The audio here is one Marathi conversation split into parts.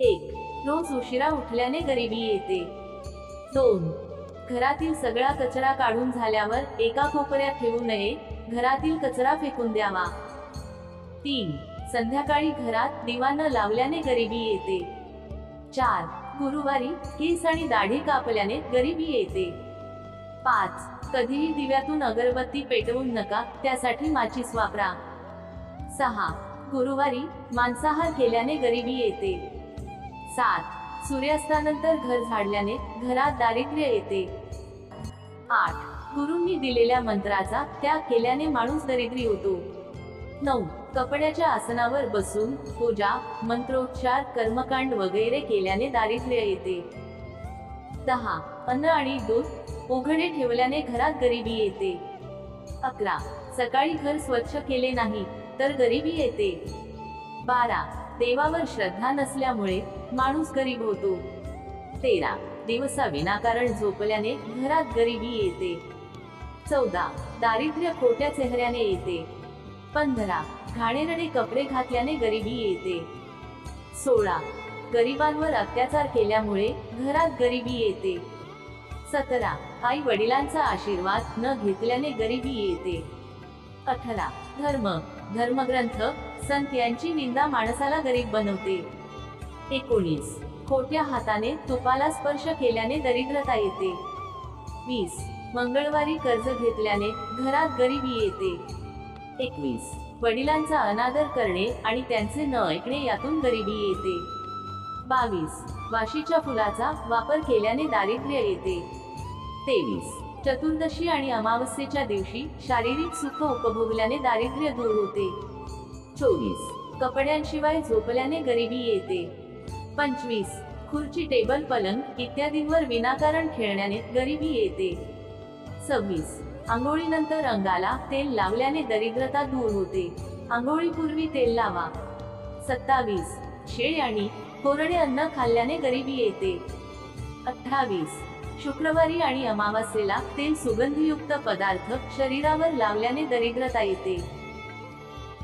1. रोज उशिरा उठल्याने गरिबी येते. 2. घरातील सगळा कचरा काढून झाल्यावर एका कोपऱ्यात ठेवू नये, घरातील कचरा फेकून द्यावा. 3. संध्याकाळी घरात दिवा न लावल्याने गरिबी येते. 4. गुरुवारी केस आणि दाढी कापल्याने गरिबी येते. 5. कधीही दिव्यातून अगरबत्ती पेटवून नका, त्यासाठी माचीस वापरा. 6. गुरुवारी मांसाहार केल्याने गरिबी येते. 7. सूर्यास्तानंतर घर झाडल्याने घरात दारिद्र्य येते. 8. गुरूंनी दिलेल्या मंत्राचा त्याग केल्याने माणूस दरिद्री होतो. 9. कपड्याच्या आसनावर बसून पूजा, मंत्रोच्चार, कर्मकांड वगैरे केल्याने दारिद्र्य येते. 10. अन्न आणि दूध उघडे ठेवल्याने घरात गरिबी येते. 11. सकाळी घर स्वच्छ केले नाही तर गरिबी येते. 12. देवावर श्रद्धा नसल्यामुळे माणूस गरीब होतो. 13. दिवसा विनाकारण झोपल्याने घरात गरिबी येते. 14. दारिद्र्य खोट्या चेहऱ्याने येते. 15. घाणेरडे कपडे घातल्याने गरिबी येते. 16. गरिबांवर अत्याचार केल्यामुळे घरात गरिबी येते. 17. आई वडिलांचा आशीर्वाद न घेतल्याने गरिबी येते. 18. धर्मग्रंथ, संत यांची निंदा माणसाला गरीब बनवते. 19. खोट्या हाताने तुपाला स्पर्श केल्याने दरिद्रता येते. 20. मंगळवारी कर्ज घेतल्याने घरात गरिबी येते. 21. वडिलांचा अनादर करणे आणि त्यांचे न ऐकणे यातून गरिबी येते. 22. वाशीच्या फुलाचा वापर केल्याने दारिद्र्य येते. 23. चतुर्दशी आणि अमावस्येच्या दिवशी शारीरिक सुख उपभोगल्याने दारिद्र्य दूर होते. 24. कपड्यांशिवाय झोपल्याने गरिबी येते. 25. खुर्ची, टेबल, पलंग इत्यादींवर विनाकारण खेळण्याने गरिबी येते. 26. आंघोळीनंतर अंगाला तेल लावल्याने दरिद्रता दूर होते. आंघोळीपूर्वी तेल लावा. 27. शेळ आणि कोरडे अन्न खाल्ल्याने गरिबी येते. 28. शुक्रवारी आणि अमावास्येला तेल सुगंधयुक्त पदार्थ शरीरावर लावल्याने दरिद्रता येते.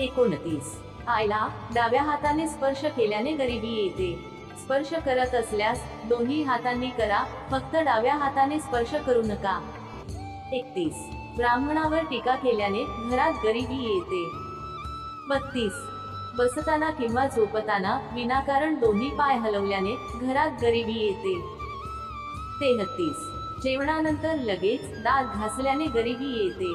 29. आईला डाव्या हाताने स्पर्श केल्याने गरिबी येते. स्पर्श करत असल्यास दोन्ही हातांनी करा, फक्त डाव्या हाताने स्पर्श करू नका. 31. ब्राह्मणावर टीका केल्याने घरात गरिबी येते. 32. बसताना किंवा झोपताना विनाकारण दोन्ही पाय हलवल्याने घरात गरिबी येते. 33. जेवणानंतर लगेच दात घासल्याने गरिबी येते.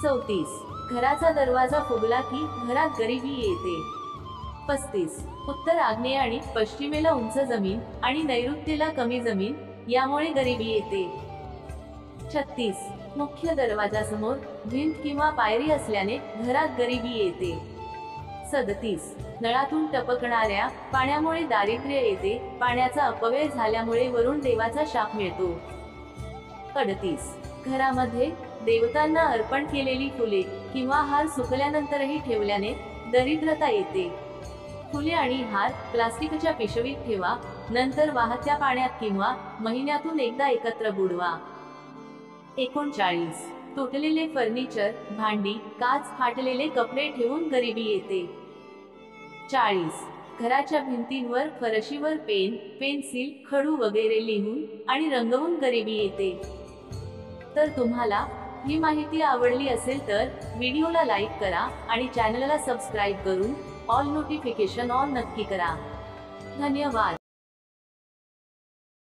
34. घराचा दरवाजा फुगला की घरात गरिबी येते. 35. उत्तर, आग्नेय आणि पश्चिमेला उंच जमीन आणि नैऋत्येला कमी जमीन यामुळे गरिबी येते. 36. मुख्य दरवाजासमोर भिंत किंवा पायरी असल्याने घरात गरिबी येते. 37. नळातून टपकणाऱ्या पाण्यामुळे दारिद्र्य येते. पाण्याचा अपव्यय झाल्यामुळे वरून देवाचा शाप मिळतो. 38. घरामध्ये देवतांना अर्पण केलेली फुले किंवा हार सुकल्यानंतरही ठेवल्याने दरिद्रता येते. फुले आणि हार प्लास्टिकच्या पिशवीत ठेवा, नंतर वाहत्या पाण्यात किंवा महिन्यातून एकदा एकत्र बुडवा. 39. तुटलेले फर्निचर, भांडी, काच, फाटलेले कपडे ठेवून गरिबी येते. 40. घराच्या भिंतींवर, फरशीवर पेन, पेन्सिल, खडू वगैरे लिहून आणि रंगवून गरिबी येते. तर तुम्हाला ही माहिती आवडली असेल तर व्हिडिओला लाईक करा आणि चॅनलला सबस्क्राईब करून ऑल नोटिफिकेशन ऑन नक्की करा. धन्यवाद.